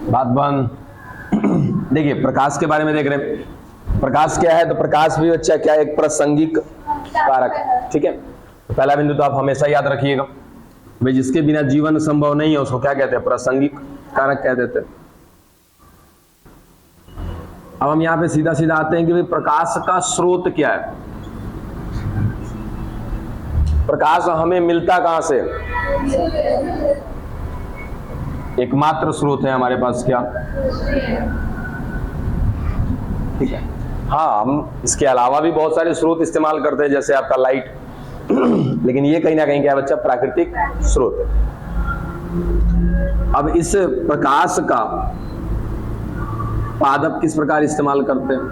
बात बंद। देखिए प्रकाश के बारे में देख रहे हैं। प्रकाश क्या है? तो प्रकाश भी बच्चा क्या है? एक प्रासंगिक कारक है। ठीक है, पहला बिंदु तो आप हमेशा याद रखिएगा भाई, जिसके बिना जीवन संभव नहीं है उसको क्या कहते हैं? प्रासंगिक कारक कह देते हैं। अब हम यहाँ पे सीधा सीधा आते हैं कि भाई प्रकाश का स्रोत क्या है। प्रकाश हमें मिलता कहां से? एकमात्र स्रोत है हमारे पास क्या? ठीक है, हाँ हम इसके अलावा भी बहुत सारे स्रोत इस्तेमाल करते हैं, जैसे आपका लाइट लेकिन ये कहीं ना कहीं क्या है बच्चा? प्राकृतिक स्रोत है। अब इस प्रकाश का पादप किस प्रकार इस्तेमाल करते हैं?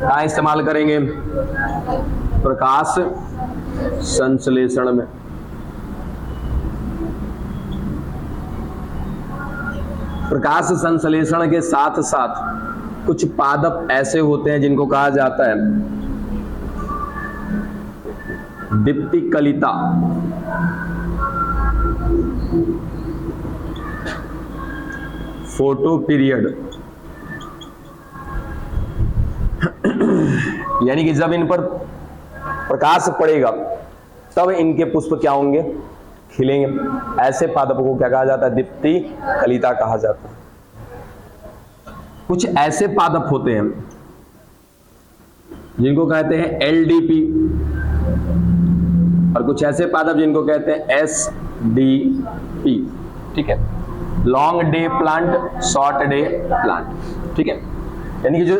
कहाँ इस्तेमाल करेंगे? प्रकाश संश्लेषण में। प्रकाश संश्लेषण के साथ साथ कुछ पादप ऐसे होते हैं जिनको कहा जाता है दीप्तिकलिता। फोटो पीरियड, यानी कि जब इन पर प्रकाश पड़ेगा तब इनके पुष्प क्या होंगे? खिलेंगे। ऐसे पादपों को क्या कहा जाता है? दीप्तिकलिता कहा जाता है। कुछ ऐसे पादप होते हैं जिनको कहते हैं एलडीपी, और कुछ ऐसे पादप जिनको कहते हैं एसडीपी। ठीक है, long day plant, short day plant. ठीक है, यानी कि जो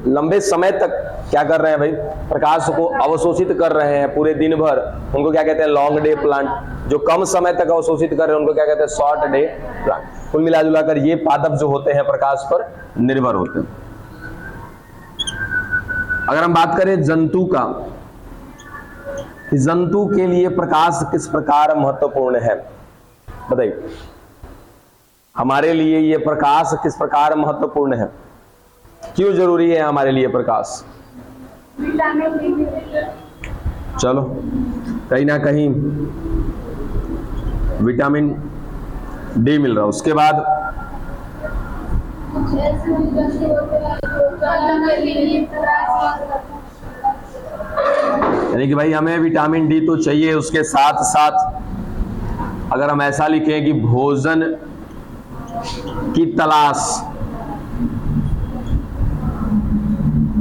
लंबे समय तक क्या कर रहे हैं भाई? प्रकाश को अवशोषित कर रहे हैं पूरे दिन भर, उनको क्या कहते हैं? Long day plant. जो कम समय तक अवशोषित कर रहे हैं उनको क्या कहते हैं? Short day plant. कुल मिला जुला कर ये पादप जो होते हैं प्रकाश पर निर्भर होते हैं। अगर हम बात करें जंतु का, कि जंतु के लिए प्रकाश किस प्रकार महत्वपूर्ण है, बताइए। हमारे लिए ये प्रकाश किस प्रकार महत्वपूर्ण है? क्यों जरूरी है हमारे लिए प्रकाश? चलो, कहीं ना कहीं विटामिन डी मिल रहा है। उसके बाद यानी कि भाई हमें विटामिन डी तो चाहिए, उसके साथ साथ अगर हम ऐसा लिखें कि भोजन की तलाश,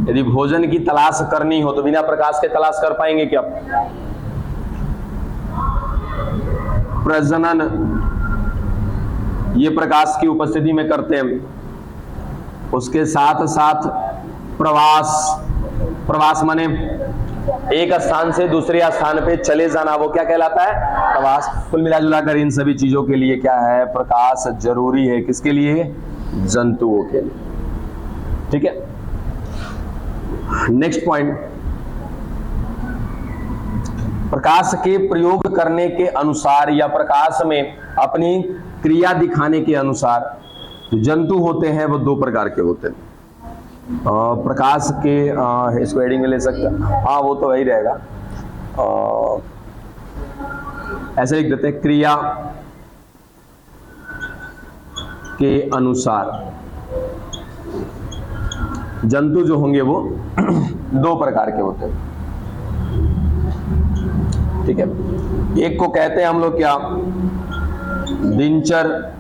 यदि भोजन की तलाश करनी हो तो बिना प्रकाश के तलाश कर पाएंगे क्या? प्रजनन ये प्रकाश की उपस्थिति में करते हैं। उसके साथ साथ प्रवास, प्रवास माने एक स्थान से दूसरे स्थान पे चले जाना, वो क्या कहलाता है? प्रवास। कुल मिला जुला कर इन सभी चीजों के लिए क्या है? प्रकाश जरूरी है। किसके लिए? जंतुओं के लिए। ठीक है, नेक्स्ट पॉइंट, प्रकाश के प्रयोग करने के अनुसार या प्रकाश में अपनी क्रिया दिखाने के अनुसार जो जंतु होते हैं वो दो प्रकार के होते हैं। प्रकाश के इसको हेडिंग में ले सकते हैं, हाँ वो तो वही रहेगा। ऐसे लिख देते हैं, क्रिया के अनुसार जंतु जो होंगे वो दो प्रकार के होते हैं। ठीक है, एक को कहते हैं हम लोग क्या? दिनचर,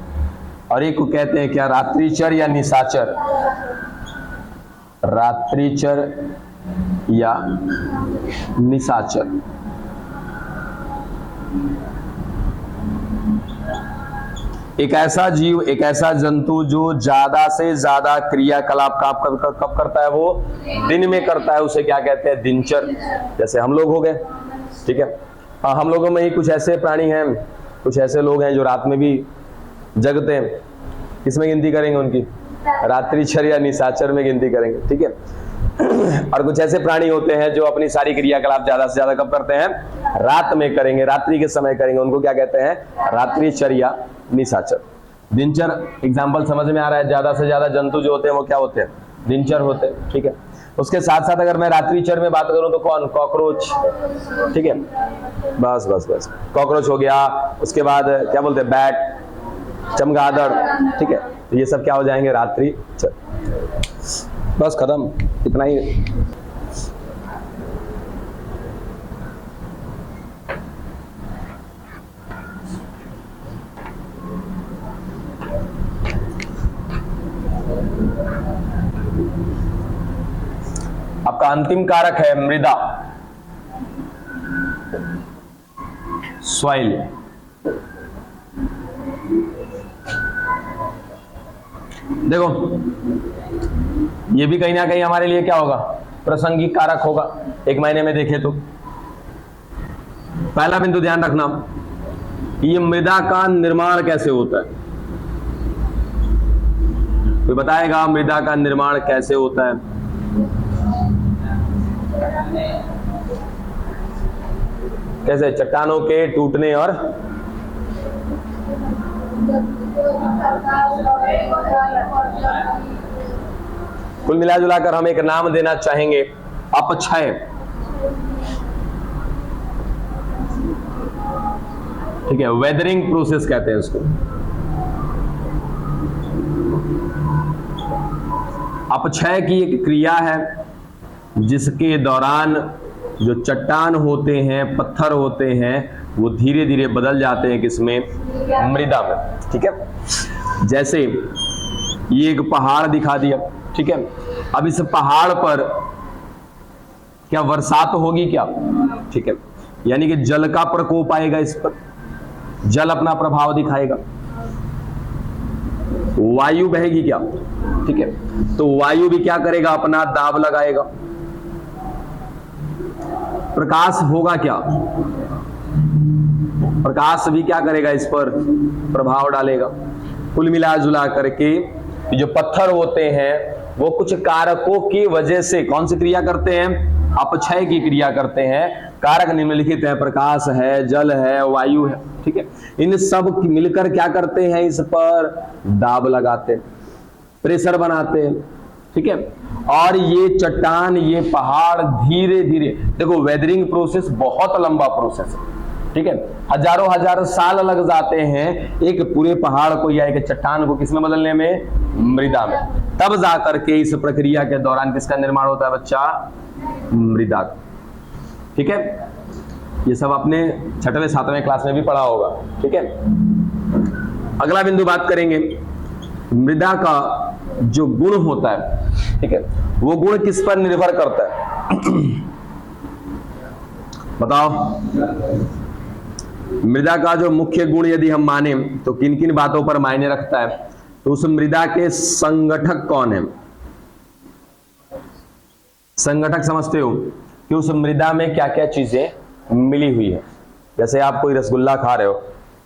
और एक को कहते हैं क्या? रात्रिचर या निशाचर। रात्रिचर या निशाचर। एक ऐसा जीव, एक ऐसा जंतु जो ज्यादा से ज्यादा क्रियाकलाप कब करता है? वो दिन में करता है, उसे क्या कहते हैं? दिनचर। जैसे हम लोग हो गए। ठीक है, हाँ हम लोगों में ही कुछ ऐसे प्राणी हैं, कुछ ऐसे लोग हैं जो रात में भी जगते हैं। किसमें गिनती करेंगे उनकी? रात्रिचर या निशाचर में गिनती करेंगे। ठीक है, और कुछ ऐसे प्राणी होते हैं जो अपनी सारी क्रियाकलाप ज्यादा से ज्यादा कब करते हैं? रात में करेंगे, रात्रि के समय करेंगे, उनको क्या कहते हैं? रात्रिचर या निशाचर। दिनचर एग्जाम्पल समझ में आ रहा है? ज्यादा से ज्यादा जंतु जो होते हैं वो क्या होते हैं? दिनचर होते हैं। ठीक है, उसके साथ साथ अगर मैं रात्रिचर में बात करूं तो कौन, कॉकरोच, ठीक है, बस बस बस कॉकरोच हो गया, उसके बाद क्या बोलते हैं बैट, चमगादड़, ठीक है, तो ये सब क्या हो जाएंगे, रात्रिचर। बस खत्म, इतना ही। आपका अंतिम कारक है मृदा, सॉइल। देखो ये भी कहीं ना कहीं हमारे लिए क्या होगा, प्रासंगिक कारक होगा, एक महीने में देखे तो। पहला बिंदु ध्यान रखना, ये मृदा का निर्माण कैसे होता है, कोई बताएगा मृदा का निर्माण कैसे होता है? कैसे, चट्टानों के टूटने और कुल मिला जुलाकर हम एक नाम देना चाहेंगे, अपक्षय। ठीक है, वेदरिंग प्रोसेस कहते हैं उसको। अपक्षय की एक क्रिया है जिसके दौरान जो चट्टान होते हैं, पत्थर होते हैं, वो धीरे धीरे बदल जाते हैं किसमें, मृदा में। ठीक है, जैसे ये एक पहाड़ दिखा दिया, ठीक है, अब इस पहाड़ पर क्या बरसात होगी क्या, ठीक है, यानी कि जल का प्रकोप आएगा इस पर, जल अपना प्रभाव दिखाएगा, वायु बहेगी क्या, ठीक है, तो वायु भी क्या करेगा, अपना दाब लगाएगा, प्रकाश होगा क्या, प्रकाश भी क्या करेगा, इस पर प्रभाव डालेगा। कुल मिला जुला करके जो पत्थर होते हैं वो कुछ कारकों की वजह से कौन सी क्रिया करते हैं, अपक्षय की क्रिया करते हैं। कारक निम्नलिखित है, प्रकाश है, जल है, वायु है, ठीक है, इन सब मिलकर क्या करते हैं, इस पर दाब लगाते, प्रेशर बनाते, ठीक है, और ये चट्टान, ये पहाड़ धीरे धीरे, देखो वेदरिंग प्रोसेस बहुत लंबा प्रोसेस है, ठीक है, हजारों हजारों साल लग जाते हैं एक पूरे पहाड़ को या एक चट्टान को किसमें बदलने में, मृदा में। तब जाकर के इस प्रक्रिया के दौरान किसका निर्माण होता है बच्चा, मृदा। ठीक है, ये सब आपने 6वें 7वें क्लास में भी पढ़ा होगा। ठीक है, अगला बिंदु बात करेंगे, मृदा का जो गुण होता है, ठीक है, वो गुण किस पर निर्भर करता है बताओ। मृदा का जो मुख्य गुण यदि हम माने तो किन किन बातों पर मायने रखता है, तो उस मृदा के संगठक कौन है, संगठक समझते हो कि उस मृदा में क्या क्या चीजें मिली हुई है। जैसे आप कोई रसगुल्ला खा रहे हो,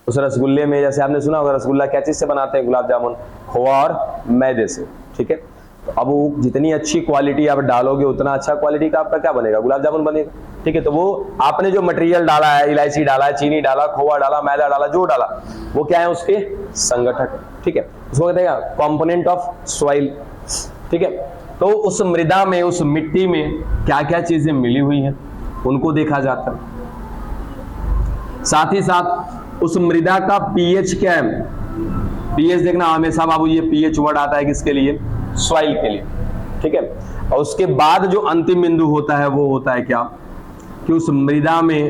उस रसगुल्ले में जैसे आपने सुना होगा रसगुल्ला क्या चीज से बनाते हैं, गुलाब जामुन, खोआ और मैदे से, ठीक है, तो अब वो जितनी अच्छी क्वालिटी आप डालोगे उतना अच्छा क्वालिटी का आपका क्या बनेगा, गुलाब जामुन बनेगा। ठीक है, तो वो आपने जो मटेरियल डाला है, इलायची डाला है, चीनी डाला, खोआ डाला, मैदा डाला, जो डाला वो क्या है, उसके संगठक। ठीक है, उसको कहते हैं कंपोनेंट ऑफ सॉइल। ठीक है, तो उस मृदा में, उस मिट्टी में क्या क्या चीजें मिली हुई हैं उनको देखा जाता है। साथ ही साथ उस मृदा का पीएच क्या है, पीएच देखना हमेशा बाबू, ये पीएच वर्ड आता है किसके लिए, सॉइल के लिए। ठीक है, और उसके बाद जो अंतिम बिंदु होता है वो होता है क्या, कि उस मृदा में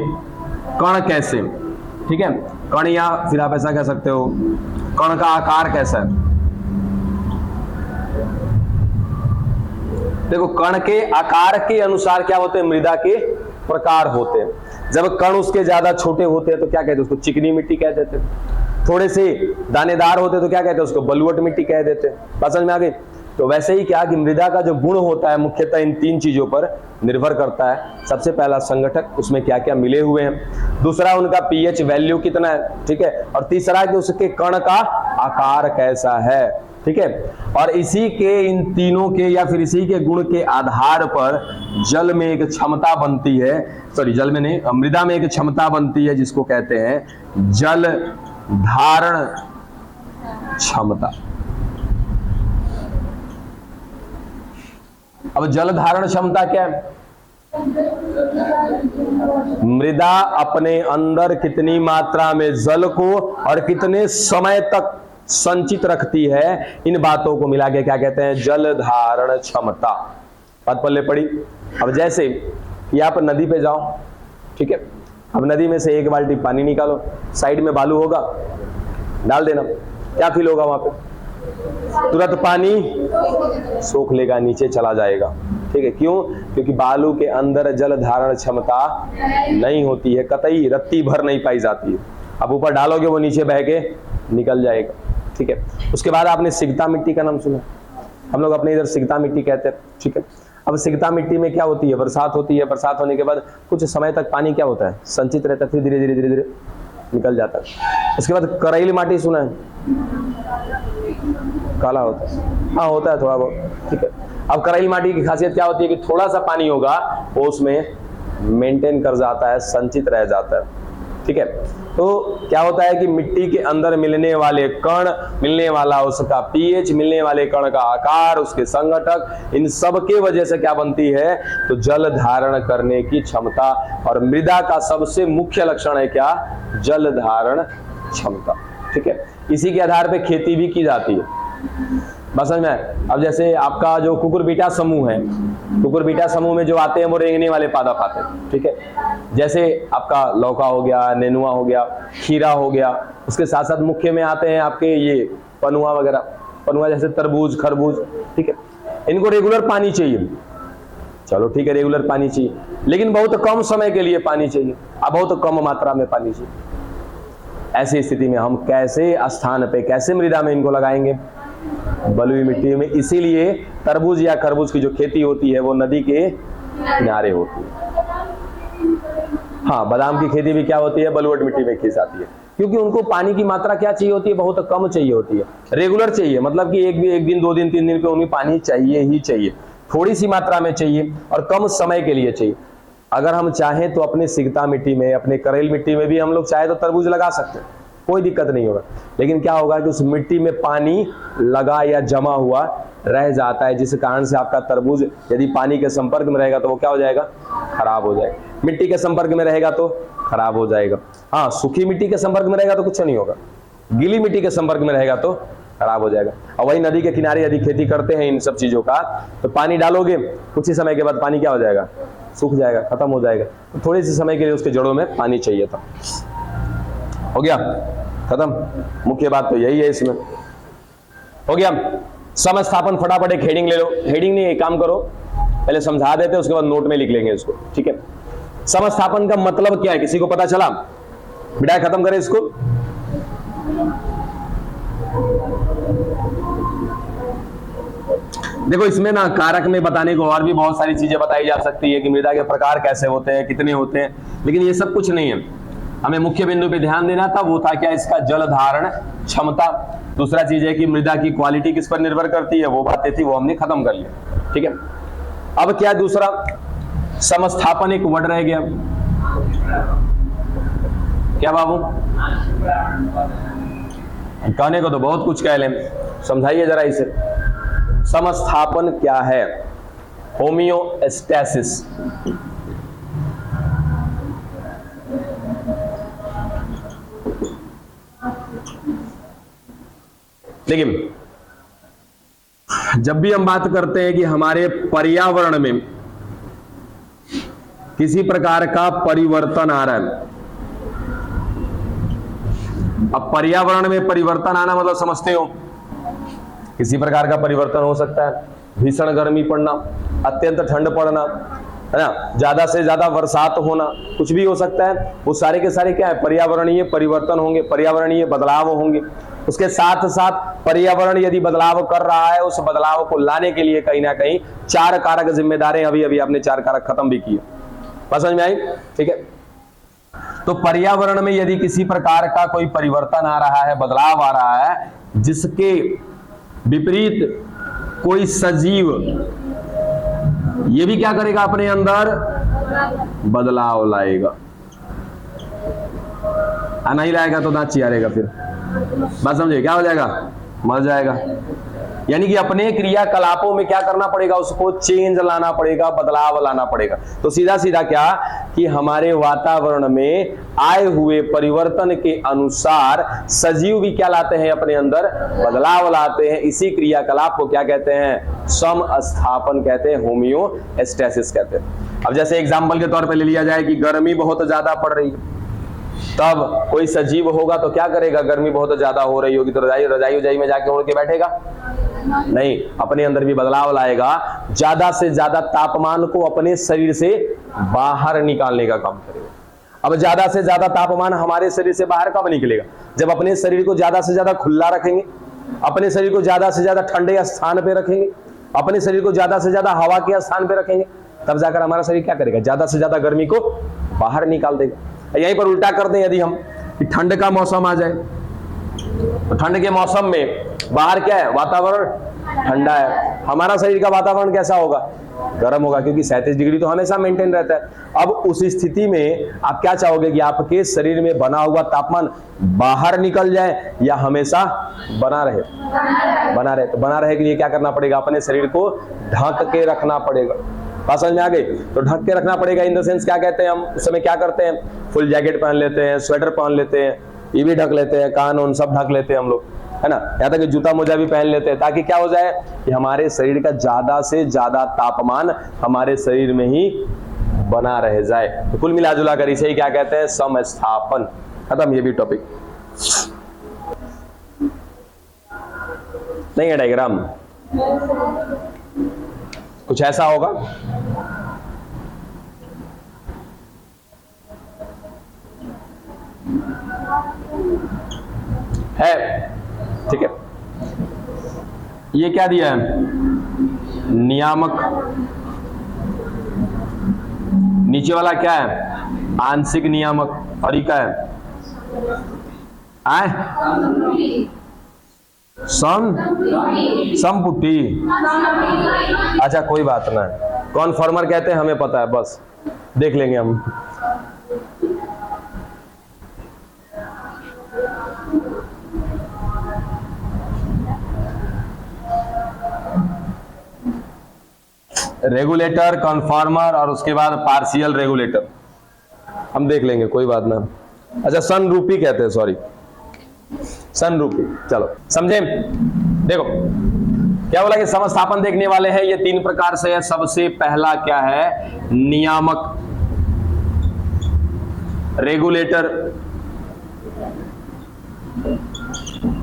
कण कैसे, ठीक है, कण या फिर आप ऐसा कह सकते हो कण का आकार कैसा है। देखो कण के आकार के अनुसार क्या होते हैं, मृदा के प्रकार होते हैं। जब कण उसके ज्यादा छोटे होते हैं तो क्या कहते हैं, उसको चिकनी मिट्टी कह देते हैं। थोड़े से दानेदार होते तो क्या कहते हैं, उसको बलुअट मिट्टी कह देते हैं। बात समझ में आ गई। तो वैसे ही क्या कि मृदा का जो गुण होता है मुख्यतः इन 3 चीजों पर निर्भर करता है। सबसे पहला संगठक, उसमें क्या क्या मिले हुए हैं, दूसरा उनका पीएच वैल्यू कितना है, ठीक है, और तीसरा कि उसके कण का आकार कैसा है। ठीक है, और इसी के, इन तीनों के या फिर इसी के गुण के आधार पर जल में एक क्षमता बनती है, सॉरी जल में नहीं, मृदा में एक क्षमता बनती है जिसको कहते हैं जल धारण क्षमता। अब जल धारण क्षमता क्या है? मृदा अपने अंदर कितनी मात्रा में जल को और कितने समय तक संचित रखती है, इन बातों को मिला के क्या कहते हैं? जल धारण क्षमता। बात पल्ले पड़ी। अब जैसे ये आप नदी पे जाओ, ठीक है, अब नदी में से 1 बाल्टी पानी निकालो, साइड में बालू होगा, डाल देना, क्या फील होगा वहां पे? तुरंत पानी सोख लेगा, नीचे चला जाएगा, ठीक है। क्यों? क्योंकि बालू के अंदर जल धारण क्षमता नहीं होती है, कतई रत्ती भर नहीं पाई जाती है। अब ऊपर डालोगे वो नीचे बह के निकल जाएगा, ठीक है। उसके बाद आपने सिगता मिट्टी का नाम सुना, हम लोग अपने इधर सिगता मिट्टी कहते हैं, ठीक है। अब सिगता मिट्टी में क्या होती है? बरसात होती है, बरसात होने के बाद कुछ समय तक पानी क्या होता है? संचित रहता है, फिर धीरे धीरे धीरे धीरे निकल जाता है। उसके बाद करैल माटी सुना है? काला होता है, हाँ होता है थोड़ा बहुत, ठीक है। अब करैल माटी की खासियत क्या होती है कि थोड़ा सा पानी होगा वो उसमें मेंटेन कर जाता है, संचित रह जाता है, ठीक है। तो क्या होता है कि मिट्टी के अंदर मिलने वाले कण, मिलने वाला उसका पीएच, मिलने वाले कण का आकार, उसके संगठक, इन सब के वजह से क्या बनती है? तो जल धारण करने की क्षमता। और मृदा का सबसे मुख्य लक्षण है क्या? जल धारण क्षमता, ठीक है। इसी के आधार पे खेती भी की जाती है, बस समझ में। अब जैसे आपका जो कुकुरबिटा समूह है, कुकुरबिटा समूह में जो आते हैं वो रेंगने वाले पादप आते हैं, ठीक है। जैसे आपका लौका हो गया, नेनुआ हो गया, खीरा हो गया, उसके साथ साथ मुख्य में आते हैं आपके ये पनुआ वगैरह, पनुआ जैसे तरबूज, खरबूज, ठीक है। इनको रेगुलर पानी चाहिए, चलो ठीक है, रेगुलर पानी चाहिए, लेकिन बहुत कम समय के लिए पानी चाहिए, अब बहुत कम मात्रा में पानी चाहिए। ऐसी स्थिति में हम कैसे स्थान पे, कैसे मृदा में इनको लगाएंगे? बलुई मिट्टी में। इसीलिए तरबूज या खरबूज की जो खेती होती है वो नदी के किनारे होती है। हाँ, बादाम की खेती भी क्या होती है? बलुअट मिट्टी में की जाती है, क्योंकि उनको पानी की मात्रा क्या चाहिए होती है? बहुत कम चाहिए होती है, रेगुलर चाहिए, मतलब कि एक दिन 2 दिन 3 दिन पे उन्हें पानी चाहिए ही चाहिए, थोड़ी सी मात्रा में चाहिए और कम समय के लिए चाहिए। अगर हम चाहें तो अपने सिगता मिट्टी में, अपने करेल मिट्टी में भी हम लोग चाहे तो तरबूज लगा सकते हैं, कोई दिक्कत नहीं होगा। लेकिन क्या होगा कि उस मिट्टी में पानी लगा या जमा हुआ रह जाता है, जिस कारण से आपका तरबूज यदि पानी के संपर्क में रहेगा तो वो क्या हो जाएगा? खराब हो जाएगा। मिट्टी के संपर्क में रहेगा तो खराब हो जाएगा। हाँ, सूखी मिट्टी के संपर्क में रहेगा तो कुछ नहीं होगा, गीली मिट्टी के संपर्क में रहेगा तो खराब हो जाएगा। और वही नदी के किनारे यदि खेती करते हैं इन सब चीजों का, तो पानी डालोगे, कुछ ही समय के बाद पानी क्या हो जाएगा? सूख जाएगा, खत्म हो जाएगा। तो थोड़े से समय के लिए उसके जड़ों में पानी चाहिए था। हो गया खत्म। मुख्य बात तो यही है इसमें। हो गया। समस्थापन फटाफट एक हेडिंग ले लो। हेडिंग नहीं, एक काम करो, पहले समझा देते हैं, उसके बाद नोट में लिख लेंगे इसको, ठीक है। समस्थापन का मतलब क्या है, किसी को पता चला? बिठाए खत्म करें इसको। देखो इसमें ना कारक में बताने को और भी बहुत सारी चीजें बताई जा सकती है कि मृदा के प्रकार कैसे होते हैं, कितने होते हैं, लेकिन ये सब कुछ नहीं है। हमें मुख्य बिंदु पे ध्यान देना था, वो था क्या? इसका जल धारण क्षमता। दूसरा चीज है कि मृदा की क्वालिटी किस पर निर्भर करती है, वो बातें थी, वो हमने खत्म कर लिया, ठीक है। अब क्या दूसरा? समस्थापन एक वर्ड रह गया। क्या बाबू? कहने को तो बहुत कुछ कह लें, समझाइए जरा इसे। समस्थापन क्या है? होमियोस्टेसिस। देखिए, जब भी हम बात करते हैं कि हमारे पर्यावरण में किसी प्रकार का परिवर्तन आ रहा है, अब पर्यावरण में परिवर्तन आना मतलब समझते हो, किसी प्रकार का परिवर्तन हो सकता है, भीषण गर्मी पड़ना, अत्यंत ठंड पड़ना, है ना, ज्यादा से ज्यादा बरसात होना, कुछ भी हो सकता है। वो सारे के सारे क्या है? पर्यावरणीय परिवर्तन होंगे, पर्यावरणीय बदलाव होंगे। उसके साथ साथ पर्यावरण यदि बदलाव कर रहा है, उस बदलाव को लाने के लिए कहीं ना कहीं 4 कारक जिम्मेदार हैं। अभी अभी आपने 4 कारक खत्म भी किए, समझ में आई? ठीक है। तो पर्यावरण में यदि किसी प्रकार का कोई परिवर्तन आ रहा है, बदलाव आ रहा है, जिसके विपरीत कोई सजीव ये भी क्या करेगा? अपने अंदर बदलाव लाएगा। नहीं लाएगा तो दांत चियारेगा, फिर बात समझे? क्या हो जाएगा? मर जाएगा। यानी कि अपने क्रियाकलापों में क्या करना पड़ेगा, उसको चेंज लाना पड़ेगा, बदलाव लाना पड़ेगा। तो सीधा सीधा क्या कि हमारे वातावरण में आए हुए परिवर्तन के अनुसार सजीव भी क्या लाते हैं, अपने अंदर बदलाव लाते हैं। इसी क्रियाकलाप को क्या कहते हैं, समस्थापन कहते हैं, होमियोस्टेसिस कहते हैं। अब जैसे एग्जाम्पल के तौर पर ले लिया जाए कि गर्मी बहुत ज्यादा पड़ रही है, तब कोई सजीव होगा तो क्या करेगा, गर्मी बहुत ज्यादा हो रही होगी तो रजाई में जाके उड़ के बैठेगा नहीं, अपने अंदर भी बदलाव लाएगा, ज्यादा से ज्यादा तापमान को अपने शरीर से बाहर निकालने का काम करेगा। अब ज्यादा से ज्यादा तापमान हमारे शरीर से बाहर कब निकलेगा, जब अपने शरीर को ज्यादा से ज्यादा खुला रखेंगे, अपने शरीर को ज्यादा से ज्यादा ठंडे स्थान पे रखेंगे, अपने शरीर को ज्यादा से ज्यादा हवा के स्थान पे रखेंगे, तब जाकर हमारा शरीर क्या करेगा, ज्यादा से ज्यादा गर्मी को बाहर निकाल देगा। यहीं पर उल्टा कर दें, यदि हम ठंड का मौसम आ जाए तो ठंड के मौसम में बाहर क्या है, वातावरण ठंडा है, हमारा शरीर का वातावरण कैसा होगा, गर्म होगा, क्योंकि 37 डिग्री तो हमेशा मेंटेन रहता है। अब उस स्थिति में आप क्या चाहोगे कि आपके शरीर में बना हुआ तापमान बाहर निकल जाए या हमेशा बना रहे, बना रहे। तो बना रहे के लिए क्या करना पड़ेगा, अपने शरीर को ढक के रखना पड़ेगा। बात समझ में आ गई? तो ढक के रखना पड़ेगा इन द सेंस क्या कहते हैं हम, उस समय क्या करते हैं, फुल जैकेट पहन लेते हैं, स्वेटर पहन लेते हैं, ये भी ढक लेते हैं, कान उन सब ढक लेते हैं हम लोग, है ना, यहाँ तक कि जूता मोजा भी पहन लेते हैं, ताकि क्या हो जाए कि हमारे शरीर का ज्यादा से ज्यादा तापमान हमारे शरीर में ही बना रह जाए। तो कुल मिला जुला कर इसे ही क्या कहते हैं, समस्थापन। खत्म ये भी टॉपिक, नहीं है डायग्राम, कुछ ऐसा होगा। है, ठीक है। ये क्या दिया है, नियामक, नीचे वाला क्या है, आंशिक नियामक, और ये क्या है, संपुटी। अच्छा कोई बात ना, कॉन्फॉर्मर कहते हैं, हमें पता है, बस देख लेंगे हम। रेगुलेटर, कॉन्फॉर्मर और उसके बाद पार्शियल रेगुलेटर हम देख लेंगे, कोई बात ना। अच्छा सनरूपी कहते हैं, सॉरी सनरूपी, चलो समझे। देखो क्या बोला कि समस्थापन देखने वाले हैं, ये 3 प्रकार से है। सबसे पहला क्या है, नियामक, रेगुलेटर।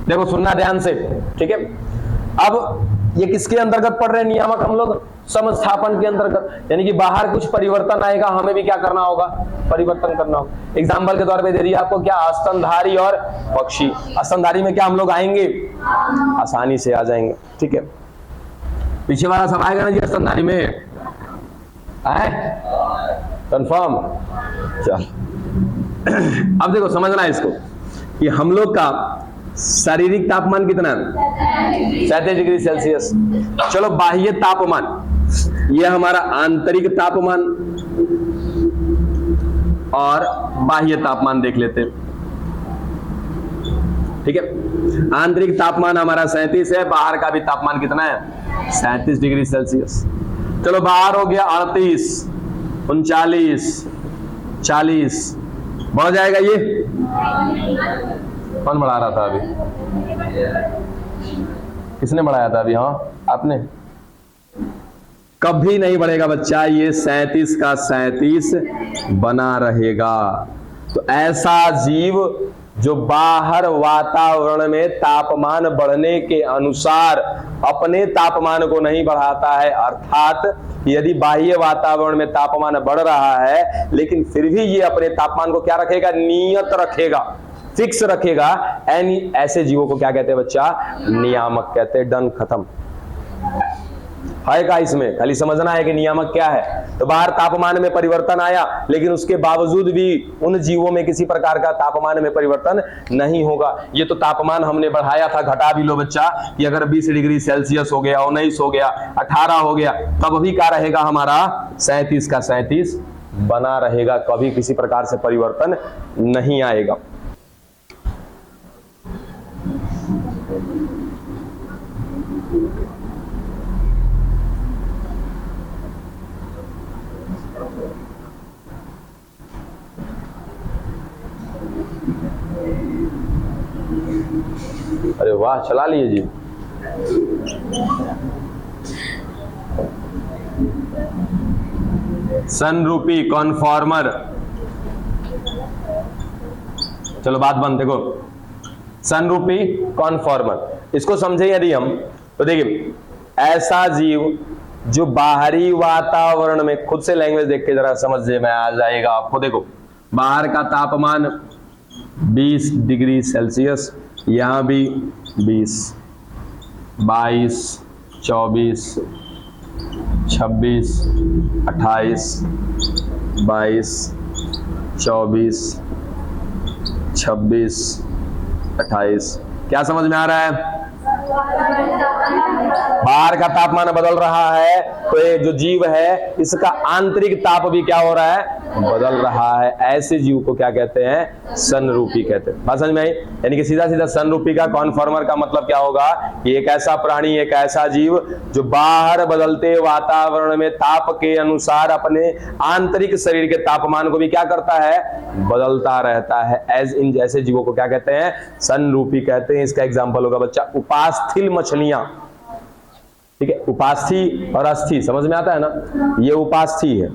देखो सुनना ध्यान से, ठीक है। अब ये किसके अंतर्गत पढ़ रहे हैं, नियामक हम लोग, समस्थापन के अंतर्गत। यानी कि बाहर कुछ परिवर्तन आएगा, हमें भी क्या करना होगा, परिवर्तन करना होगा। एग्जाम्पल के तौर पे दे दिया आपको, क्या, स्तनधारी और पक्षी। स्तनधारी में क्या हम लोग आएंगे, आसानी से आ जाएंगे, ठीक है। पीछे वाला सब आएगा ना जी स्तनधारी में, आए कंफर्म। चल अब देखो समझना है इसको कि हम लोग का शारीरिक तापमान कितना है, 37 डिग्री सेल्सियस। चलो बाह्य तापमान, यह हमारा आंतरिक तापमान और बाह्य तापमान देख लेते हैं, ठीक है। आंतरिक तापमान हमारा 37 है, बाहर का भी तापमान कितना है, 37 डिग्री सेल्सियस। चलो बाहर हो गया 38, 39, 40, बढ़ जाएगा। ये कौन बढ़ा रहा था अभी, किसने बढ़ाया था अभी, हाँ आपने। कभी नहीं बढ़ेगा बच्चा, ये 37 का 37 बना रहेगा। तो ऐसा जीव जो बाहर वातावरण में तापमान बढ़ने के अनुसार अपने तापमान को नहीं बढ़ाता है, अर्थात यदि बाह्य वातावरण में तापमान बढ़ रहा है लेकिन फिर भी ये अपने तापमान को क्या रखेगा, नियत रखेगा, फिक्स रखेगा, ऐसे जीवों को क्या कहते हैं बच्चा, नियामक कहते हैं। डन, खत्म है का। इसमें खाली समझना है कि नियामक क्या है। तो बाहर तापमान में परिवर्तन आया लेकिन उसके बावजूद भी उन जीवों में किसी प्रकार का तापमान में परिवर्तन नहीं होगा। ये तो तापमान हमने बढ़ाया था, घटा भी लो बच्चा, कि अगर 20 डिग्री सेल्सियस हो गया, 19 हो गया, 18 हो गया, तब भी क्या रहेगा, हमारा 37 का 37 बना रहेगा, कभी किसी प्रकार से परिवर्तन नहीं आएगा। अरे वाह, चला लिए जी। संरूपी, कॉन्फॉर्मर। चलो बात बंद। देखो, संरूपी कॉन्फॉर्मर, इसको समझे यदि हम, तो देखिए ऐसा जीव जो बाहरी वातावरण में, खुद से लैंग्वेज देख के जरा समझ में आ जाएगा आपको। देखो, बाहर का तापमान 20 डिग्री सेल्सियस, यहां भी 20, 22, 24, 26, 28, 22, 24, 26, 28। क्या समझ में आ रहा है? बाहर का तापमान बदल रहा है, तो ये जो जीव है इसका आंतरिक ताप भी क्या हो रहा है? बदल रहा है। ऐसे जीव को क्या कहते हैं? संरूपी कहते हैं। बात समझ में आई? यानी कि सीधा सीधा संरूपी का, कॉन्फॉर्मर का मतलब क्या होगा कि एक ऐसा प्राणी, एक ऐसा जीव जो बाहर बदलते वातावरण में ताप के अनुसार अपने आंतरिक शरीर के तापमान को भी क्या करता है? बदलता रहता है। इन ऐसे जीवों को क्या कहते हैं? संरूपी कहते हैं। इसका एग्जाम्पल होगा बच्चा उपास्थि मछलियां। ठीक है, उपास्थि और अस्थि समझ में आता है ना? ये उपास्थि है,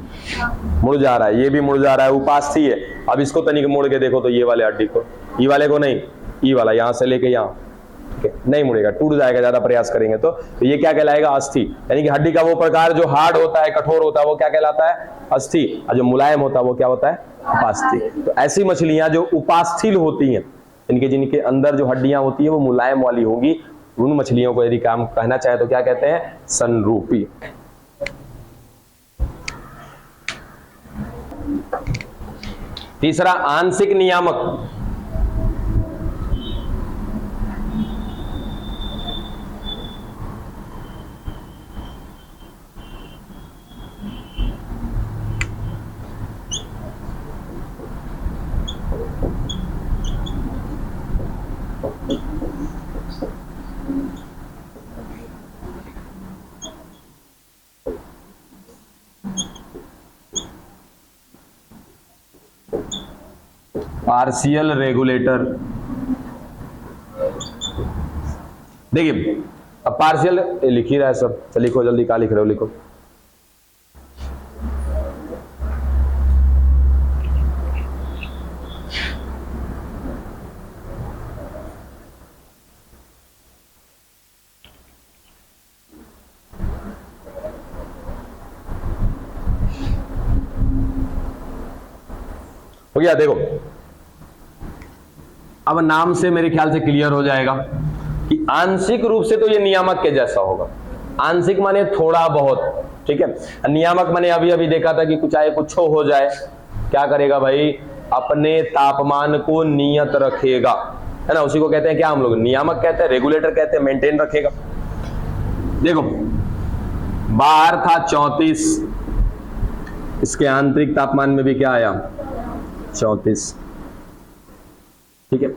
मुड़ जा रहा है, ये भी मुड़ जा रहा है, उपास्थि है। अब इसको तनिक मोड़ के देखो तो ये वाले हड्डी को, ई वाले को नहीं, ई वाला यहां से लेके यहां, ठीक है, नहीं मुड़ेगा, टूट जाएगा ज्यादा प्रयास करेंगे तो ये क्या कहलाएगा? अस्थि। यानी कि हड्डी का वो प्रकार जो हार्ड होता है, कठोर होता है, वो क्या कहलाता है? अस्थि। और जो मुलायम होता है वो क्या होता है? उपास्थि। तो ऐसी मछलियां जो उपास्थिल होती हैं, इनके जिनके अंदर जो हड्डियां होती है वो मुलायम वाली होंगी, उन मछलियों को यदि काम कहना चाहे तो क्या कहते हैं? संरूपी। तीसरा, आंशिक नियामक। Partial regulator. देखिए, अब पार्शियल लिख ही रहा है सब, तो लिखो जल्दी, क्या लिख रहे हो लिखो। हो गया? देखो, अब नाम से मेरे ख्याल से क्लियर हो जाएगा कि आंशिक रूप से तो ये नियामक के जैसा होगा। आंशिक माने थोड़ा बहुत, ठीक है। नियामक माने अभी अभी देखा था कि कुछ आए कुछ हो जाए, क्या करेगा भाई? अपने तापमान को नियत रखेगा, है ना? उसी को कहते हैं क्या हम लोग? नियामक कहते हैं, रेगुलेटर कहते हैं, मेंटेन रखेगा। देखो, बाहर था 34, इसके आंतरिक तापमान में भी क्या आया? 34, ठीक है।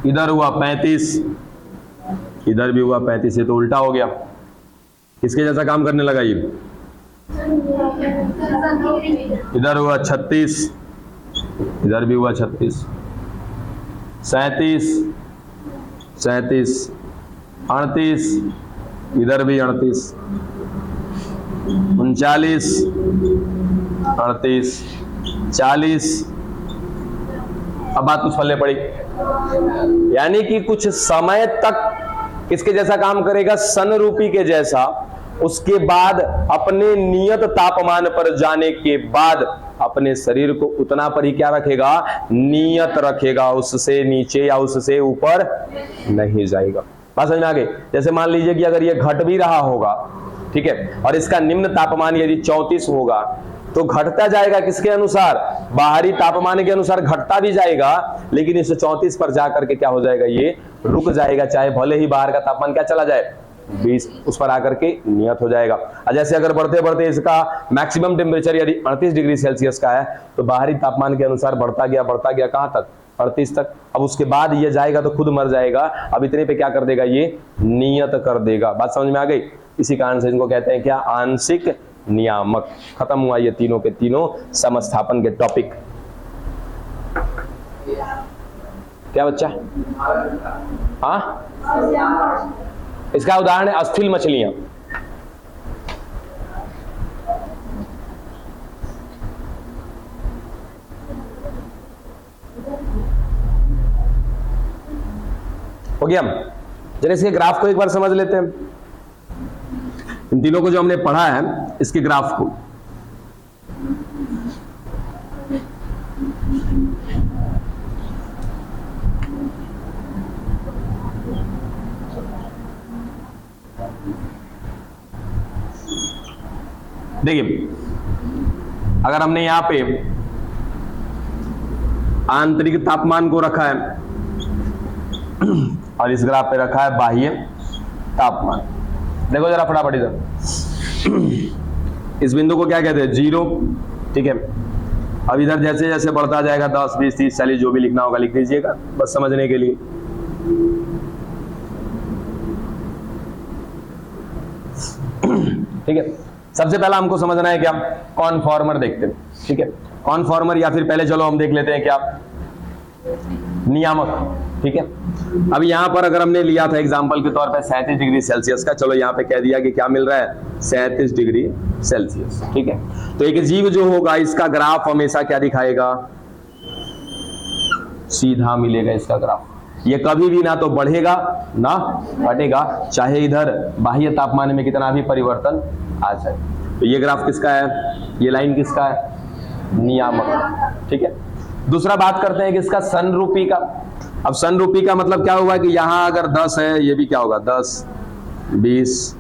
इधर हुआ 35, इधर भी हुआ 35, ये तो उल्टा हो गया, किसके जैसा काम करने लगा ये? इधर हुआ 36, इधर भी हुआ 36, 37, 37, 38, इधर भी 38, 39, 38, 40। अब बात कुछ फलने पड़ी, यानी कि कुछ समय तक किसके जैसा काम करेगा? संरूपी के जैसा। उसके बाद अपने नियत तापमान पर जाने के बाद अपने शरीर को उतना पर ही क्या रखेगा? नियत रखेगा, उससे नीचे या उससे ऊपर नहीं जाएगा। बात समझ में आ गई? जैसे मान लीजिए कि अगर ये घट भी रहा होगा, ठीक है, और इसका निम्न तापमान यदि 34 होगा, तो घटता जाएगा किसके अनुसार? बाहरी तापमान के अनुसार घटता भी जाएगा, लेकिन इस 34 पर जाकर के क्या हो जाएगा? ये रुक जाएगा, चाहे भले ही बाहर का तापमान क्या चला जाए? 20, उस पर आकर के नियत हो जाएगा। जैसे अगर बढ़ते बढ़ते इसका मैक्सिमम टेम्परेचर यदि 38 डिग्री सेल्सियस का है, तो बाहरी तापमान के अनुसार बढ़ता गया कहां तक? 38 तक। अब उसके बाद ये जाएगा तो खुद मर जाएगा, अब इतने पे क्या कर देगा? ये नियत कर देगा। बात समझ में आ गई? इसी कारण से इनको कहते हैं क्या? आंशिक नियामक। खत्म हुआ ये तीनों के तीनों समस्थापन के टॉपिक। क्या बच्चा? हाँ, इसका उदाहरण है अस्थिल मछलियां। हो गया? जरा इसके ग्राफ को एक बार समझ लेते हैं। इन तीनों को जो हमने पढ़ा है, इसके ग्राफ को देखिए, अगर हमने यहां पे आंतरिक तापमान को रखा है और इस ग्राफ पे रखा है बाह्य तापमान, देखो जरा फटाफट इधर। इस बिंदु को क्या कहते हैं? 0, ठीक है। अब इधर जैसे जैसे बढ़ता जाएगा 10, 20, 30, 40 जो भी लिखना होगा लिख दीजिएगा, बस समझने के लिए। ठीक है, सबसे पहला हमको समझना है क्या? कॉनफॉर्मर देखते हैं, ठीक है। कॉनफॉर्मर या फिर पहले चलो हम देख लेते हैं क्या? नियामक, ठीक है। अब यहां पर अगर हमने लिया था एग्जांपल के तौर पे 37 डिग्री सेल्सियस का, चलो यहां पे कह दिया कि क्या मिल रहा है? 37 डिग्री सेल्सियस, ठीक है। तो एक जीव जो होगा इसका ग्राफ हमेशा क्या दिखाएगा? सीधा मिलेगा इसका ग्राफ। ये कभी भी ना तो बढ़ेगा ना घटेगा, चाहे इधर बाह्य तापमान में कितना भी परिवर्तन आ जाए। तो ये ग्राफ किसका है? ये लाइन किसका है? नियामक, ठीक है। दूसरा बात करते हैं कि इसका संरूपी का। अब संरूपी का मतलब क्या हुआ कि यहां अगर 10 है, ये भी क्या होगा? 10, 20,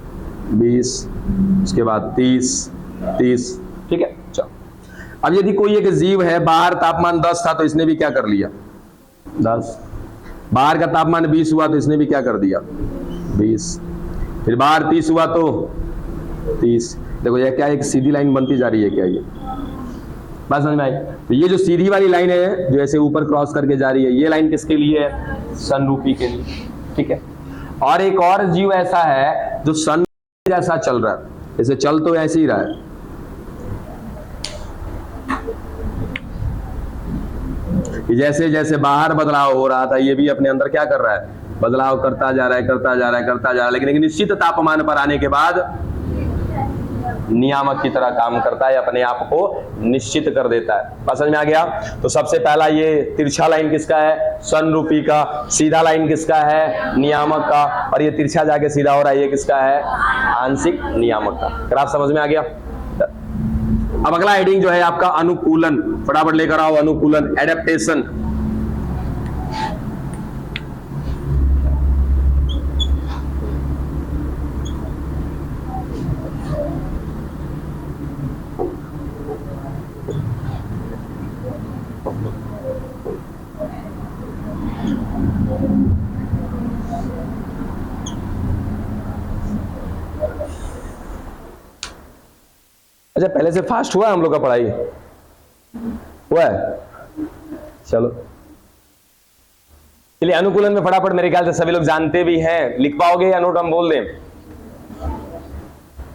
20, उसके बाद 30, 30, ठीक है। चलो, अब यदि कोई एक जीव है, बाहर तापमान 10 था तो इसने भी क्या कर लिया? 10। बाहर का तापमान 20 हुआ तो इसने भी क्या कर दिया? 20। फिर बाहर 30 हुआ तो 30। देखो ये क्या एक सीधी लाइन बनती जा रही है क्या? ये बात समझ में आई? तो ये जो सीधी वाली लाइन है जो ऐसे ऊपर क्रॉस करके जा रही है, ये लाइन किसके लिए है? संरूपी के लिए, ठीक है। और एक और जीव ऐसा है जो सन जैसा चल रहा है, जैसे चल तो ऐसे ही रहा है, जैसे जैसे बाहर बदलाव हो रहा था ये भी अपने अंदर क्या कर रहा है? बदलाव करता जा रहा है, करता जा रहा है, करता जा रहा है, लेकिन एक निश्चित तापमान पर आने के बाद नियामक की तरह काम करता है, अपने आप को निश्चित कर देता है। बात समझ में आ गया? तो सबसे पहला ये तिरछा लाइन किसका है? संरूपी का। सीधा लाइन किसका है? नियामक का। और ये तिरछा जाके सीधा हो रहा है, ये किसका है? आंशिक नियामक का। ग्राफ समझ में आ गया? अब अगला हेडिंग जो है आपका अनुकूलन, फटाफट लेकर आओ। अनुकूलन, एडेप्टेशन। अच्छा, पहले से फास्ट हुआ हम लोग का पढ़ाई? हुआ है? चलो चलिए, अनुकूलन में फटाफट मेरे ख्याल से सभी लोग जानते भी हैं। लिख पाओगे या नोट हम बोल दें?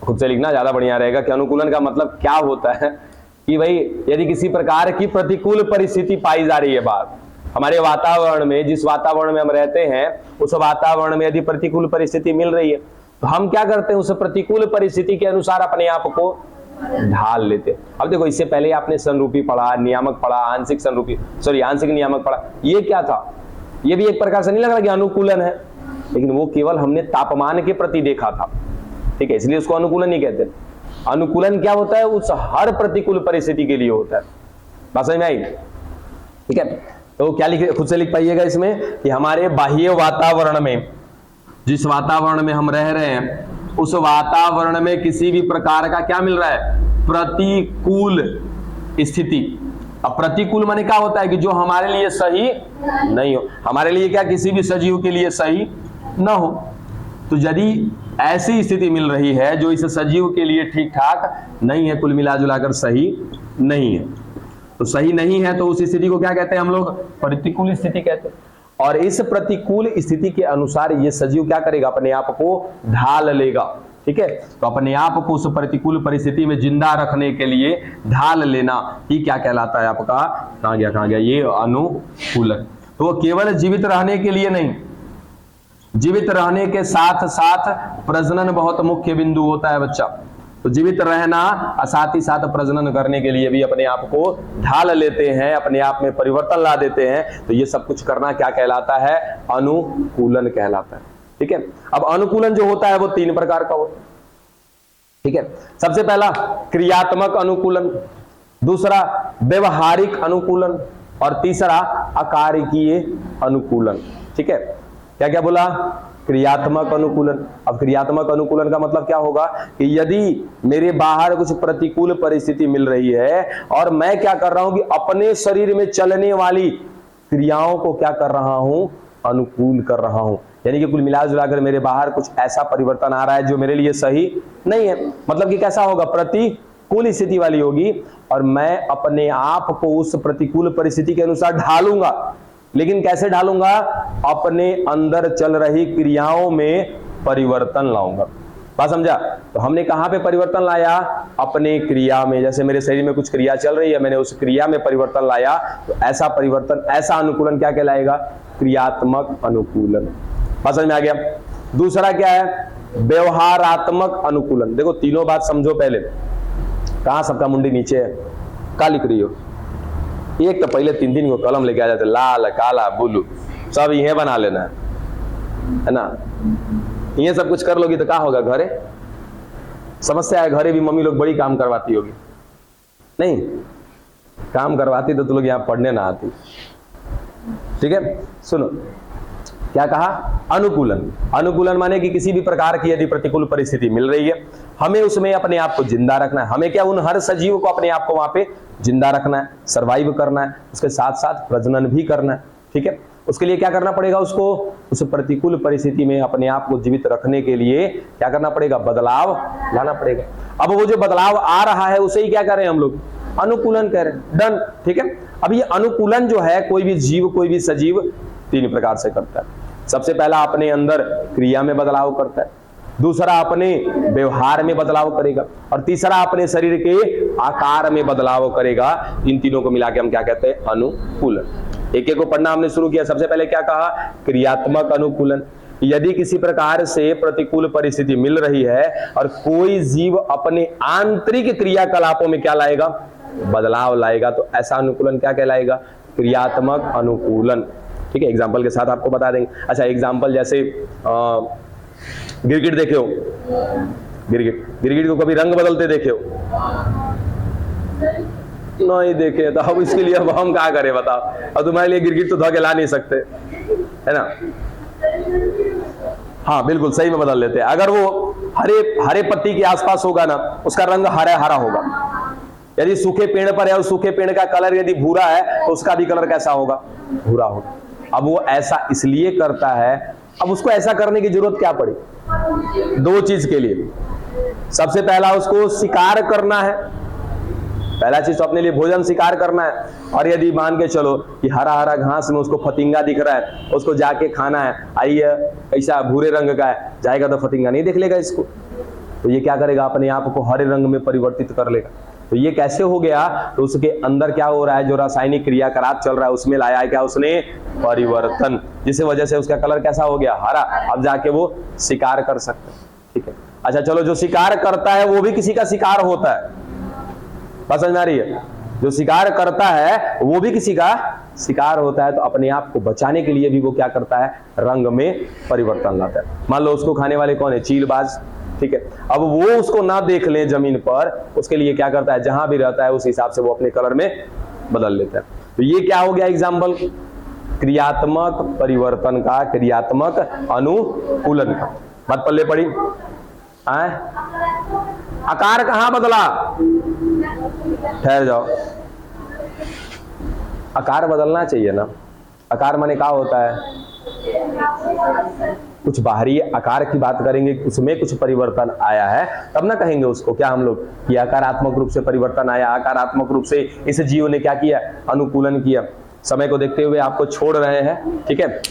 खुद से लिखना ज्यादा बढ़िया रहेगा कि अनुकूलन का मतलब क्या होता है कि भाई यदि किसी प्रकार की प्रतिकूल परिस्थिति पाई जा रही है बाहर, हमारे वातावरण में, जिस वातावरण में हम रहते हैं उस वातावरण में यदि प्रतिकूल परिस्थिति मिल रही है तो हम क्या करते हैं? उस प्रतिकूल परिस्थिति के अनुसार अपने आप को ढाल लेते। अब देखो, इससे पहले आपने संरूपी पढ़ा, नियामक पढ़ा, आंशिक संरूपी, सॉरी आंशिक नियामक पढ़ा। ये क्या था? ये भी एक प्रकार से नहीं लग रहा कि अनुकूलन है, लेकिन वो केवल हमने तापमान के प्रति देखा था, ठीक है, इसलिए उसको अनुकूलन नहीं कहते। अनुकूलन क्या होता है? उस हर प्रतिकूल परिस्थिति के लिए होता है। बात समझ में आई? ठीक है, तो क्या लिख, खुद से लिख पाइएगा इसमें कि हमारे बाह्य वातावरण में, जिस वातावरण में हम रह रहे हैं उस वातावरण में किसी भी प्रकार का क्या मिल रहा है? प्रतिकूल स्थिति। अब प्रतिकूल माने क्या होता है कि जो हमारे लिए सही नहीं हो, हमारे लिए क्या, किसी भी सजीव के लिए सही ना हो। तो यदि ऐसी स्थिति मिल रही है जो इस सजीव के लिए ठीक ठाक नहीं है, कुल मिला जुलाकर सही नहीं है, तो सही नहीं है तो उस स्थिति को क्या कहते हैं हम लोग? प्रतिकूल स्थिति कहते हैं। और इस प्रतिकूल स्थिति के अनुसार ये सजीव क्या करेगा? अपने आप को ढाल लेगा, ठीक है। तो अपने आप को उस प्रतिकूल परिस्थिति में जिंदा रखने के लिए ढाल लेना ही क्या कहलाता है आपका? कहां गया ये अनुकूलन। तो तो वो केवल जीवित रहने के लिए नहीं, जीवित रहने के साथ साथ प्रजनन बहुत मुख्य बिंदु होता है बच्चा। तो जीवित रहना और साथ ही साथ प्रजनन करने के लिए भी अपने आप को ढाल लेते हैं, अपने आप में परिवर्तन ला देते हैं। तो ये सब कुछ करना क्या कहलाता है? अनुकूलन कहलाता है। ठीक है, अब अनुकूलन जो होता है वो 3 प्रकार का होता है। ठीक है, सबसे पहला क्रियात्मक अनुकूलन, दूसरा व्यवहारिक अनुकूलन और तीसरा अकार्यकीय अनुकूलन। ठीक है, क्या क्या बोला? क्रियात्मक अनुकूलन। अब क्रियात्मक अनुकूलन का मतलब क्या होगा कि यदि मेरे बाहर कुछ प्रतिकूल परिस्थिति मिल रही है और मैं क्या कर रहा हूं कि अपने शरीर में चलने वाली क्रियाओं को क्या कर रहा हूं? अनुकूल कर रहा हूं। यानी कि कुल मिला जुलाकर मेरे बाहर कुछ ऐसा परिवर्तन आ रहा है जो मेरे लिए सही नहीं है। मतलब कि कैसा होगा? प्रतिकूल स्थिति वाली होगी और मैं अपने आप को उस प्रतिकूल परिस्थिति के अनुसार ढालूंगा। लेकिन कैसे ढालूंगा? अपने अंदर चल रही क्रियाओं में परिवर्तन लाऊंगा। बात समझा? तो हमने कहां पे परिवर्तन लाया? अपने क्रिया में। जैसे मेरे शरीर में कुछ क्रिया चल रही है, मैंने उस क्रिया में परिवर्तन लाया, तो ऐसा परिवर्तन, ऐसा अनुकूलन क्या कहलाएगा? क्रियात्मक अनुकूलन। बात समझ में आ गया? दूसरा क्या है? व्यवहारात्मक अनुकूलन। देखो तीनों बात समझो पहले। कहां सबका मुंडी नीचे है? क्या लिख रही हो? एक तो पहले 3 को कलम लेके आ जाते, लाल काला ब्लू सब ये बना लेना है ना। ये सब कुछ कर लोगी तो क्या होगा? घरे समस्या है। घरे भी मम्मी लोग बड़ी काम करवाती होगी, नहीं काम करवाती तो तुम लोग यहाँ पढ़ने ना आती। ठीक है, सुनो क्या कहा? अनुकूलन। अनुकूलन माने कि किसी भी प्रकार की यदि प्रतिकूल परिस्थिति मिल रही है, हमें उसमें अपने आप को जिंदा रखना है। हमें क्या? उन हर सजीव को अपने आप को वहां पे जिंदा रखना है, सरवाइव करना है, उसके साथ साथ प्रजनन भी करना है। ठीक है, उसके लिए क्या करना पड़ेगा? उसको उस प्रतिकूल परिस्थिति में अपने आप को जीवित रखने के लिए क्या करना पड़ेगा? बदलाव लाना पड़ेगा। अब वो जो बदलाव आ रहा है उसे ही क्या कर रहे हैं हम लोग? अनुकूलन कह रहे हैं। डन। ठीक है, अब ये अनुकूलन जो है कोई भी जीव, कोई भी सजीव 3 प्रकार से करता है। सबसे पहला अपने अंदर क्रिया में बदलाव करता है, दूसरा अपने व्यवहार में बदलाव करेगा और तीसरा अपने शरीर के आकार में बदलाव करेगा। इन तीनों को मिला के हम क्या कहते हैं? अनुकूलन। एक एक को पढ़ना हमने शुरू किया। सबसे पहले क्या कहा? क्रियात्मक अनुकूलन। यदि किसी प्रकार से प्रतिकूल परिस्थिति मिल रही है और कोई जीव अपने आंतरिक क्रियाकलापों में क्या लाएगा? बदलाव लाएगा, तो ऐसा अनुकूलन क्या कहलाएगा? क्रियात्मक अनुकूलन। ठीक है, एग्जाम्पल के साथ आपको बता देंगे। अच्छा, एग्जाम्पल जैसे गिरगिट देखे हो? गिरगिट को कभी रंग बदलते देखे हो? नहीं देखे। तो अब इसके लिए अब हम क्या करें बताओ? अब तुम्हारे लिए गिरगिट तो धोके ला नहीं सकते, है ना? हाँ बिल्कुल सही में बदल लेते हैं। अगर वो हरे पत्ती के आसपास होगा ना, उसका रंग हरा हरा होगा। यदि सूखे पेड़ पर है और सूखे पेड़ का कलर यदि भूरा है तो उसका भी कलर कैसा होगा? भूरा होगा। अब वो ऐसा इसलिए करता है। अब उसको ऐसा करने की जरूरत क्या पड़ी? 2 चीज के लिए। सबसे पहला उसको शिकार करना है। पहला चीज तो अपने लिए भोजन शिकार करना है। और यदि मान के चलो कि हरा हरा घास में उसको फतिंगा दिख रहा है, उसको जाके खाना है, आइए ऐसा भूरे रंग का है, जाएगा तो फतिंगा नहीं देख लेगा इसको, तो ये क्या करेगा? अपने आप को हरे रंग में परिवर्तित कर लेगा। तो ये कैसे हो गया? तो उसके अंदर क्या हो रहा है? जो रासायनिक क्रियाकलाप चल रहा है उसमें लाया है क्या उसने? परिवर्तन, जिसकी वजह से उसका कलर कैसा हो गया? हरा। अब जाके वो शिकार कर सकता है। ठीक है, अच्छा चलो, जो शिकार करता है वो भी किसी का शिकार होता है। बात समझ में आ रही है? जो शिकार करता है वो भी किसी का शिकार होता है। तो अपने आप को बचाने के लिए भी वो क्या करता है? रंग में परिवर्तन लाता है। मान लो उसको खाने वाले कौन है? चीलबाज। ठीक है, अब वो उसको ना देख ले जमीन पर, उसके लिए क्या करता है? जहां भी रहता है उस हिसाब से वो अपने कलर में बदल लेता है। तो ये क्या हो गया? एग्जाम्पल क्रियात्मक परिवर्तन का, क्रियात्मक अनुकूलन का। बात पल्ले पड़ी? आकार कहां बदला? ठहर जाओ, आकार बदलना चाहिए ना। आकार माने क्या होता है? कुछ बाहरी आकार की बात करेंगे, उसमें कुछ परिवर्तन आया है तब ना कहेंगे उसको क्या हम लोग कि आकारात्मक रूप से परिवर्तन आया। आकारात्मक रूप से इस जीव ने क्या किया? अनुकूलन किया। समय को देखते हुए आपको छोड़ रहे हैं। ठीक है,